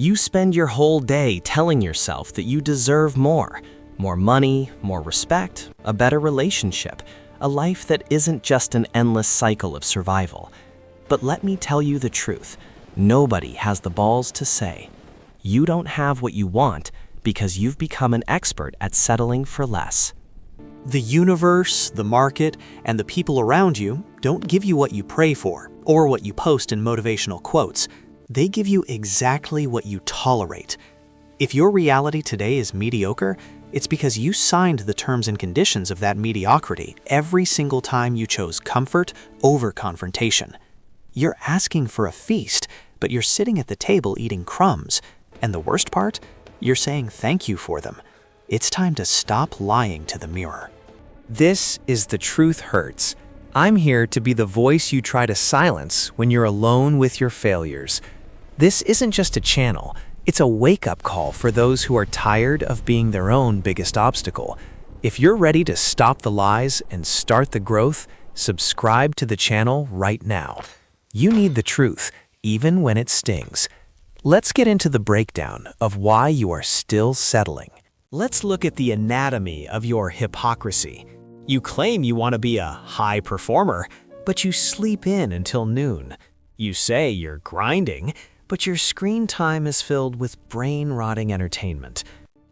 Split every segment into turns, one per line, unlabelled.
You spend your whole day telling yourself that you deserve more money, more respect, a better relationship, a life that isn't just an endless cycle of survival. But let me tell you the truth. Nobody has the balls to say, you don't have what you want because you've become an expert at settling for less.
The universe, the market, and the people around you don't give you what you pray for or what you post in motivational quotes. They give you exactly what you tolerate. If your reality today is mediocre, it's because you signed the terms and conditions of that mediocrity every single time you chose comfort over confrontation. You're asking for a feast, but you're sitting at the table eating crumbs. And the worst part? You're saying thank you for them. It's time to stop lying to the mirror.
This is The Truth Hurts. I'm here to be the voice you try to silence when you're alone with your failures. This isn't just a channel. It's a wake-up call for those who are tired of being their own biggest obstacle. If you're ready to stop the lies and start the growth, subscribe to the channel right now. You need the truth, even when it stings. Let's get into the breakdown of why you are still settling.
Let's look at the anatomy of your hypocrisy. You claim you want to be a high performer, but you sleep in until noon. You say you're grinding, but your screen time is filled with brain-rotting entertainment.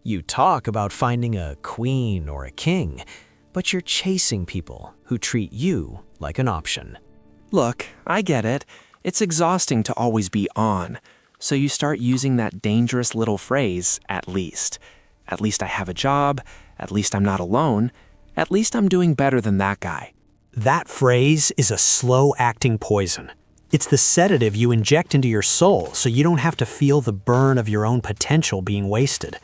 You talk about finding a queen or a king, but you're chasing people who treat you like an option.
Look, I get it. It's exhausting to always be on. So you start using that dangerous little phrase, at least. At least I have a job. At least I'm not alone. At least I'm doing better than that guy.
That phrase is a slow-acting poison. It's the sedative you inject into your soul so you don't have to feel the burn of your own potential being wasted.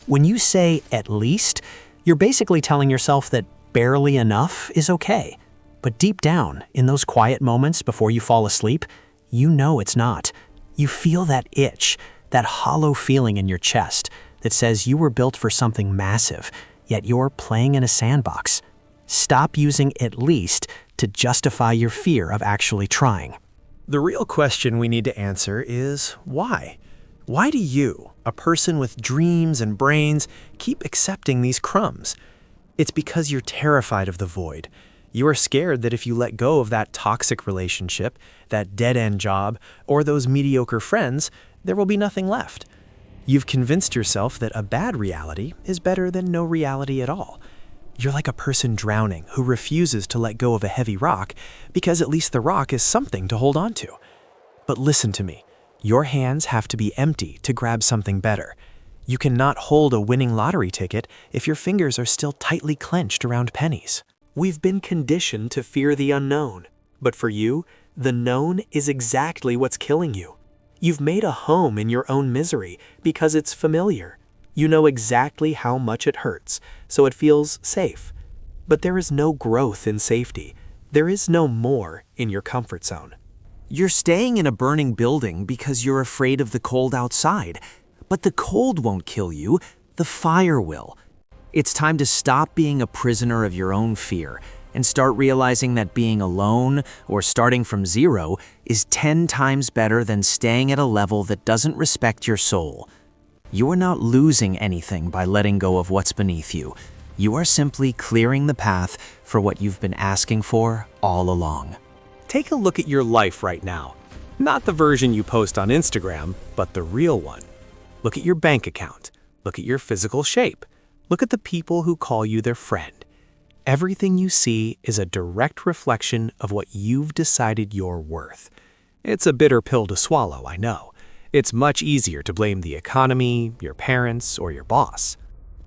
When you say at least, you're basically telling yourself that barely enough is okay. But deep down, in those quiet moments before you fall asleep, you know it's not. You feel that itch, that hollow feeling in your chest that says you were built for something massive, yet you're playing in a sandbox. Stop using at least to justify your fear of actually trying.
The real question we need to answer is why? Why do you, a person with dreams and brains, keep accepting these crumbs? It's because you're terrified of the void. You are scared that if you let go of that toxic relationship, that dead-end job, or those mediocre friends, there will be nothing left. You've convinced yourself that a bad reality is better than no reality at all. You're like a person drowning who refuses to let go of a heavy rock because at least the rock is something to hold on to. But listen to me. Your hands have to be empty to grab something better. You cannot hold a winning lottery ticket if your fingers are still tightly clenched around pennies.
We've been conditioned to fear the unknown, but for you, the known is exactly what's killing you. You've made a home in your own misery because it's familiar. You know exactly how much it hurts, so it feels safe. But there is no growth in safety. There is no more in your comfort zone.
You're staying in a burning building because you're afraid of the cold outside. But the cold won't kill you, the fire will. It's time to stop being a prisoner of your own fear and start realizing that being alone or starting from zero is 10 times better than staying at a level that doesn't respect your soul. You are not losing anything by letting go of what's beneath you. You are simply clearing the path for what you've been asking for all along.
Take a look at your life right now. Not the version you post on Instagram, but the real one. Look at your bank account. Look at your physical shape. Look at the people who call you their friend. Everything you see is a direct reflection of what you've decided you're worth. It's a bitter pill to swallow, I know. It's much easier to blame the economy, your parents, or your boss.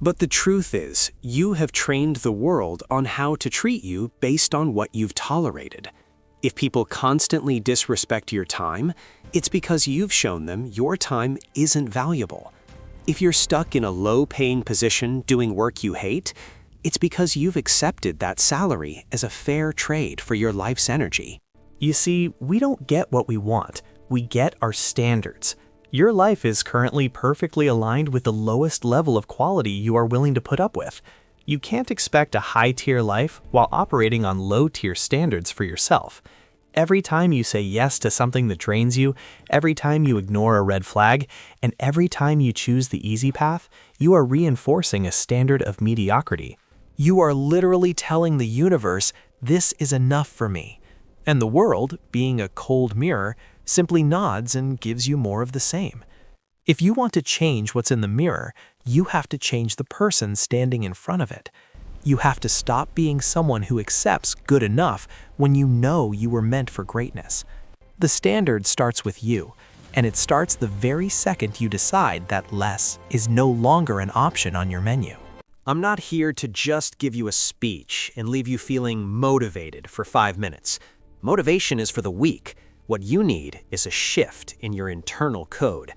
But the truth is, you have trained the world on how to treat you based on what you've tolerated. If people constantly disrespect your time, it's because you've shown them your time isn't valuable. If you're stuck in a low-paying position doing work you hate, it's because you've accepted that salary as a fair trade for your life's energy.
You see, we don't get what we want. We get our standards. Your life is currently perfectly aligned with the lowest level of quality you are willing to put up with. You can't expect a high-tier life while operating on low-tier standards for yourself. Every time you say yes to something that drains you, every time you ignore a red flag, and every time you choose the easy path, you are reinforcing a standard of mediocrity. You are literally telling the universe, this is enough for me. And the world, being a cold mirror, simply nods and gives you more of the same. If you want to change what's in the mirror, you have to change the person standing in front of it. You have to stop being someone who accepts good enough when you know you were meant for greatness. The standard starts with you, and it starts the very second you decide that less is no longer an option on your menu.
I'm not here to just give you a speech and leave you feeling motivated for 5 minutes. Motivation is for the weak. What you need is a shift in your internal code.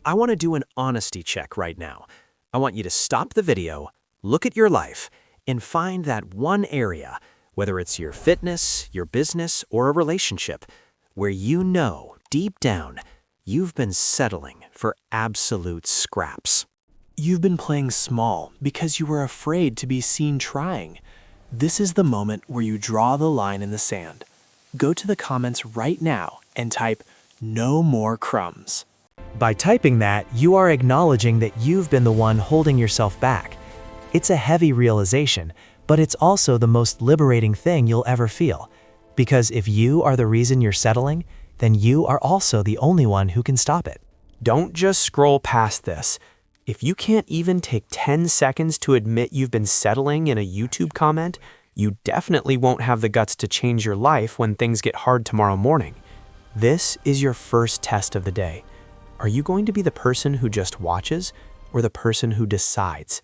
I want to do an honesty check right now. I want you to stop the video, look at your life, and find that one area, whether it's your fitness, your business, or a relationship, where you know, deep down, you've been settling for absolute scraps.
You've been playing small because you were afraid to be seen trying. This is the moment where you draw the line in the sand. Go to the comments right now and type, "No more crumbs." By typing that, you are acknowledging that you've been the one holding yourself back. It's a heavy realization, but it's also the most liberating thing you'll ever feel. Because if you are the reason you're settling, then you are also the only one who can stop it. Don't just scroll past this. If you can't even take 10 seconds to admit you've been settling in a YouTube comment, you definitely won't have the guts to change your life when things get hard tomorrow morning. This is your first test of the day. Are you going to be the person who just watches or the person who decides?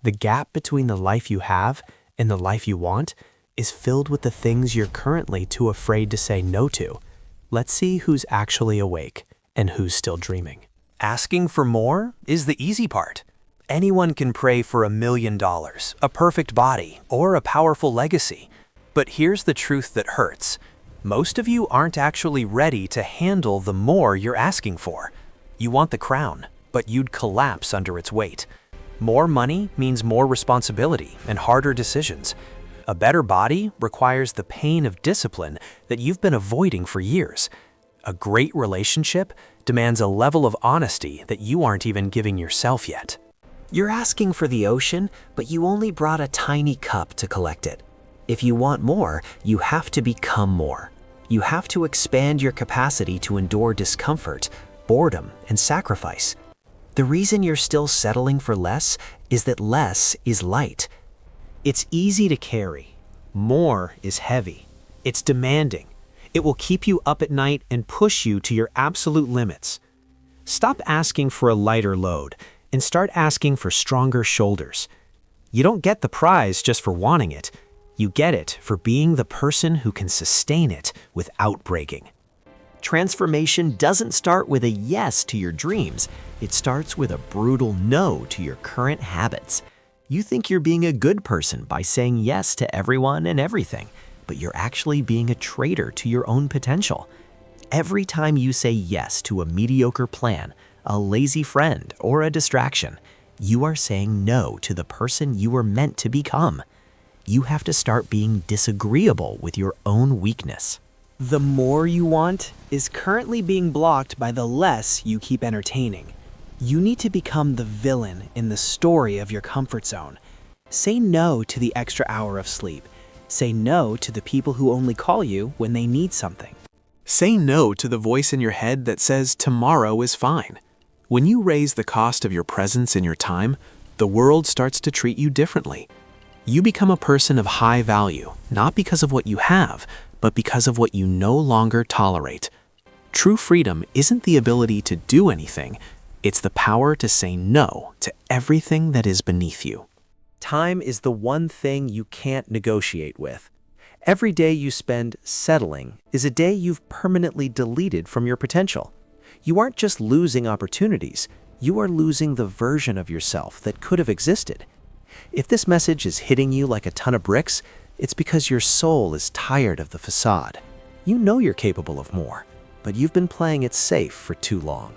The gap between the life you have and the life you want is filled with the things you're currently too afraid to say no to. Let's see who's actually awake and who's still dreaming. Asking for more is the easy part. Anyone can pray for $1 million, a perfect body, or a powerful legacy. But here's the truth that hurts. Most of you aren't actually ready to handle the more you're asking for. You want the crown, but you'd collapse under its weight. More money means more responsibility and harder decisions. A better body requires the pain of discipline that you've been avoiding for years. A great relationship demands a level of honesty that you aren't even giving yourself yet. You're asking for the ocean, but you only brought a tiny cup to collect it. If you want more, you have to become more. You have to expand your capacity to endure discomfort, boredom, and sacrifice. The reason you're still settling for less is that less is light. It's easy to carry. More is heavy. It's demanding. It will keep you up at night and push you to your absolute limits. Stop asking for a lighter load and start asking for stronger shoulders. You don't get the prize just for wanting it. You get it for being the person who can sustain it without breaking. Transformation doesn't start with a yes to your dreams. It starts with a brutal no to your current habits. You think you're being a good person by saying yes to everyone and everything, but you're actually being a traitor to your own potential. Every time you say yes to a mediocre plan, a lazy friend, or a distraction, you are saying no to the person you were meant to become. You have to start being disagreeable with your own weakness. The more you want is currently being blocked by the less you keep entertaining. You need to become the villain in the story of your comfort zone. Say no to the extra hour of sleep. Say no to the people who only call you when they need something. Say no to the voice in your head that says tomorrow is fine. When you raise the cost of your presence and your time, the world starts to treat you differently. You become a person of high value, not because of what you have, but because of what you no longer tolerate. True freedom isn't the ability to do anything, it's the power to say no to everything that is beneath you. Time is the one thing you can't negotiate with. Every day you spend settling is a day you've permanently deleted from your potential. You aren't just losing opportunities, you are losing the version of yourself that could have existed. If this message is hitting you like a ton of bricks, it's because your soul is tired of the facade. You know you're capable of more, but you've been playing it safe for too long.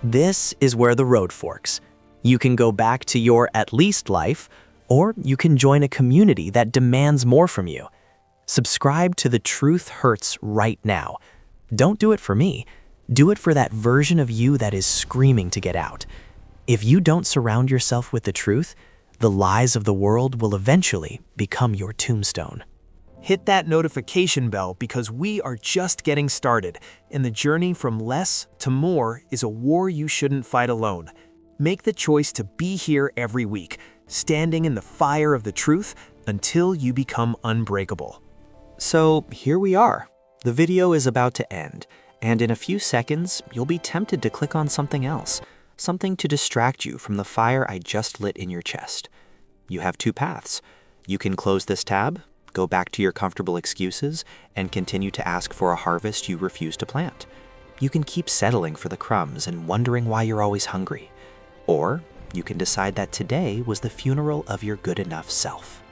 This is where the road forks. You can go back to your at least life, or you can join a community that demands more from you.
Subscribe to The Truth Hurts right now. Don't do it for me. Do it for that version of you that is screaming to get out. If you don't surround yourself with the truth, the lies of the world will eventually become your tombstone.
Hit that notification bell because we are just getting started, and the journey from less to more is a war you shouldn't fight alone. Make the choice to be here every week, standing in the fire of the truth until you become unbreakable.
So here we are. The video is about to end, and in a few seconds, you'll be tempted to click on something else, something to distract you from the fire I just lit in your chest. You have two paths. You can close this tab, go back to your comfortable excuses, and continue to ask for a harvest you refuse to plant. You can keep settling for the crumbs and wondering why you're always hungry. Or you can decide that today was the funeral of your good enough self.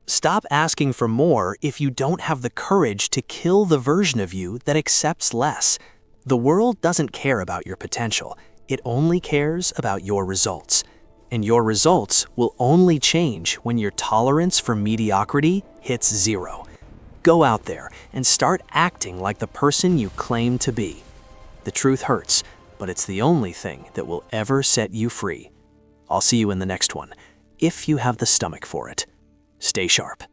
Stop asking for more if you don't have the courage to kill the version of you that accepts less. The world doesn't care about your potential. It only cares about your results. And your results will only change when your tolerance for mediocrity hits zero. Go out there and start acting like the person you claim to be. The truth hurts, but it's the only thing that will ever set you free. I'll see you in the next one, if you have the stomach for it. Stay sharp.